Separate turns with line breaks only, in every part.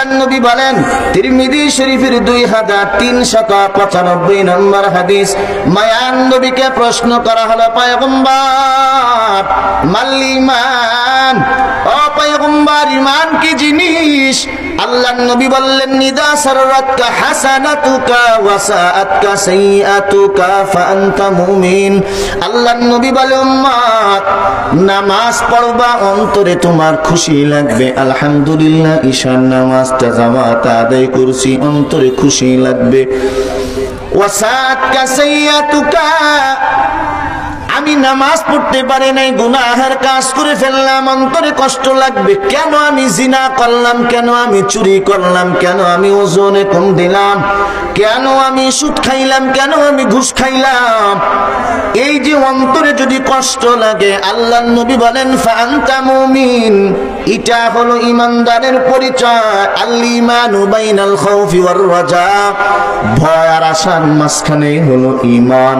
আল্লাহর নবী বলেন, তিরমিজি শরীফের 2395 নম্বর হাদিস, মায়ান নবীকে প্রশ্ন করা হলো, পয়গম্বর মাল ঈমান, ও পয়গম্বর ঈমান কি জিনিস? আল্লাহর নবী বললেন, নিদা সাররাতকা হাসানাতুকা ওয়া সাআতকা সাইয়্যাতুকা ফা আনতা মুমিন। আল্লাহর নবী বলে, উম্মত নামাজ পড়বা, অন্তরে তোমার খুশি লাগবে, আলহামদুলিল্লাহ ঈশার নামাজটা জামাতে আদায় করছি, অন্তরে খুশি লাগবে। ওয়া সাআতকা সাইয়্যাতুকা, আমি নামাজ পড়তে পারি নাই, গুনাহের কাজ করে ফেললাম, অন্তরে কষ্ট লাগবে। কেন আমি জিনা করলাম, কেন আমি চুরি করলাম, কেন আমি ওজনে কম দিলাম, কেন আমি সুদ খাইলাম, কেন আমি ঘুষ খাইলাম? এই যে অন্তরে যদি কষ্ট লাগে, আল্লাহর নবী বলেন, ফা আনতা মুমিন, এটা হলো ইমানদারের পরিচয়। আল ঈমানু বাইনাল খাউফি ওয়ার রাজা, ভয় আর আশার মাঝখানে হলো ঈমান।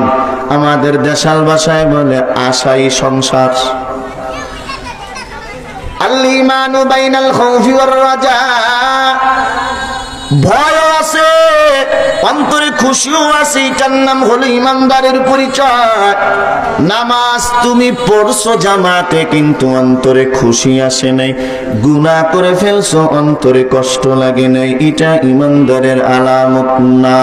আমাদের দেশাল ভাষায় বলে আশাই সংসার। আল ঈমানু বাইনাল খাউফি ওয়ার রাজা, ভয় আছে, অন্তরে খুশিও আছে, এটার নাম হলো ইমানদারের পরিচয়। নামাজ তুমি পড়ছো জামাতে, কিন্তু অন্তরে খুশি আসে নাই, গুনাহ করে ফেলছো, অন্তরে কষ্ট লাগে নাই, এটা ইমানদারের আলামত না।